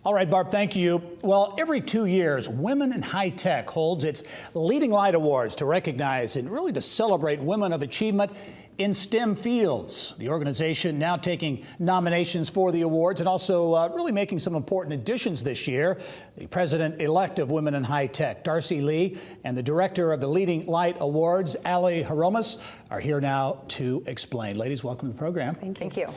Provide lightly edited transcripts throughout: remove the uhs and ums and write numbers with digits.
All right, Barb, thank you. Well, every 2 years, Women in High Tech holds its Leading Light Awards to recognize and really to celebrate women of achievement in STEM fields. The organization now taking nominations for the awards and also really making some important additions this year. The president-elect of Women in High Tech, Darcy Lee, and the director of the Leading Light Awards, Ali Haromas, are here now to explain. Ladies, welcome to the program. Thank you.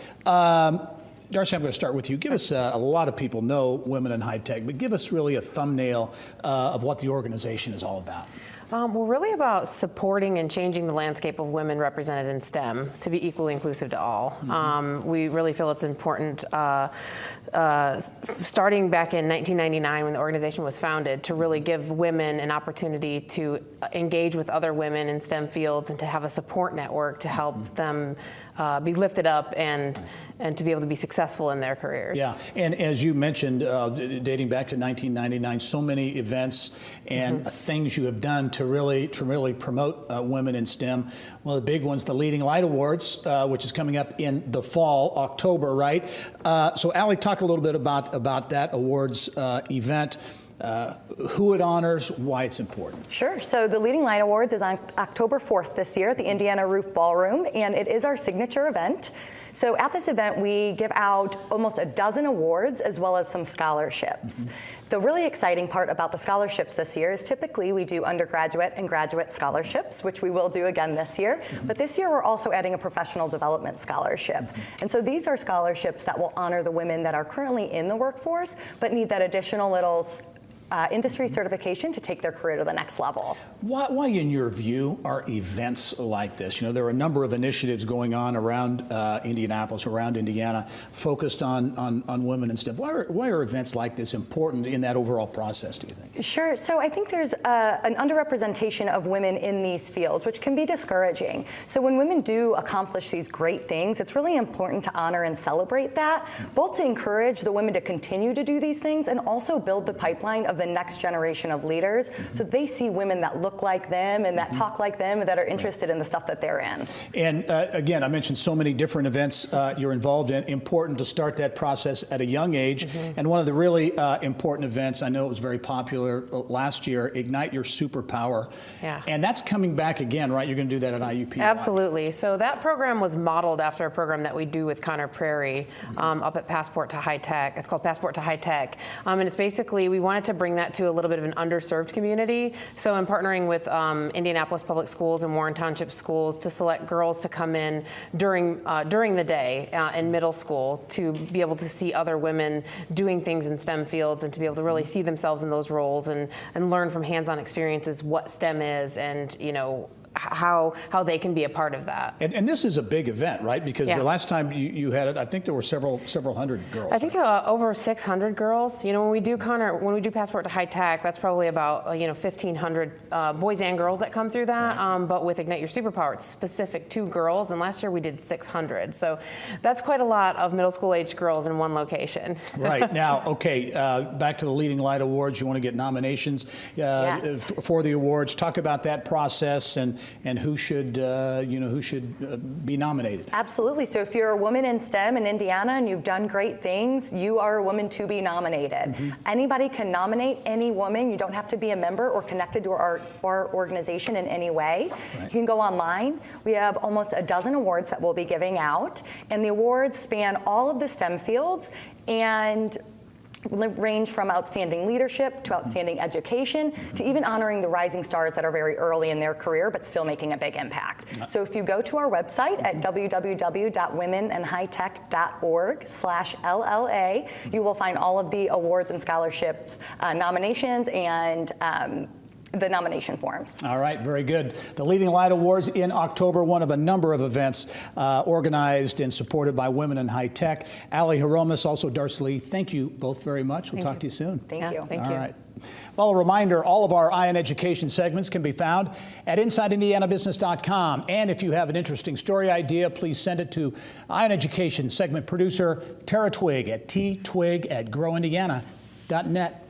Darcy, I'm going to start with you. Give us, a lot of people know Women in High Tech, but give us really a thumbnail of what the organization is all about. We're really about supporting and changing the landscape of women represented in STEM to be equally inclusive to all. We really feel it's important, starting back in 1999 when the organization was founded, to really give women an opportunity to engage with other women in STEM fields and to have a support network to help them be lifted up and to be able to be successful in their careers. Yeah, and as you mentioned, dating back to 1999, so many events and things you have done to really promote women in STEM. One of the big ones, the Leading Light Awards, which is coming up in the fall, October, right? So Ali, talk a little bit about that awards event. Who it honors, why it's important. Sure. So the Leading Light Awards is on October 4th this year at the Indiana Roof Ballroom, and it is our signature event. So at this event, we give out almost a dozen awards as well as some scholarships. The really exciting part about the scholarships this year is typically we do undergraduate and graduate scholarships, which we will do again this year. But this year, we're also adding a professional development scholarship. And so these are scholarships that will honor the women that are currently in the workforce, but need that additional little industry certification to take their career to the next level. Why, in your view, are events like this? You know, there are a number of initiatives going on around Indianapolis, around Indiana, focused on women and stuff. Why are events like this important in that overall process, do you think? Sure. So I think there's an underrepresentation of women in these fields, which can be discouraging. So when women do accomplish these great things, it's really important to honor and celebrate that, both to encourage the women to continue to do these things and also build the pipeline of the next generation of leaders, so they see women that look like them and that talk like them and that are interested in the stuff that they're in. And again, I mentioned so many different events you're involved in. Important to start that process at a young age. And one of the really important events, I know it was very popular last year, Ignite Your Superpower. Yeah. And that's coming back again, right? You're going to do that at IUP. Absolutely. So that program was modeled after a program that we do with Connor Prairie up at Passport to High Tech. It's called Passport to High Tech. And it's basically, we wanted to bring that to a little bit of an underserved community. So in partnering with Indianapolis Public Schools and Warren Township Schools to select girls to come in during the day in middle school to be able to see other women doing things in STEM fields and to be able to really see themselves in those roles and learn from hands-on experiences what STEM is and, you know, how they can be a part of that. And this is a big event, right? Because the last time you had it, I think there were several hundred girls. I think over 600 girls. You know, when we do Passport to High Tech, that's probably about 1,500 boys and girls that come through that. Right. But with Ignite Your Superpower, it's specific to girls, and last year we did 600. So that's quite a lot of middle school age girls in one location. Right. Now, okay, back to the Leading Light Awards. You want to get nominations for the awards. Talk about that process and who should be nominated. Absolutely. So if you're a woman in STEM in Indiana and you've done great things, you are a woman to be nominated. Anybody can nominate any woman. You don't have to be a member or connected to our organization in any way. Right. You can go online. We have almost a dozen awards that we'll be giving out, and the awards span all of the STEM fields and range from outstanding leadership to outstanding education to even honoring the rising stars that are very early in their career but still making a big impact. So if you go to our website at www.womenandhightech.org/LLA, you will find all of the awards and scholarships nominations and the nomination forms. All right, very good. The Leading Light Awards in October, one of a number of events organized and supported by Women in High Tech. Ali Haromas, also Darcy Lee, thank you both very much. We'll talk to you soon. Thank you. Thank you. All right. Well, a reminder, all of our ION Education segments can be found at InsideIndianaBusiness.com. And if you have an interesting story idea, please send it to ION Education segment producer Tara Twig at ttwig@growindiana.net.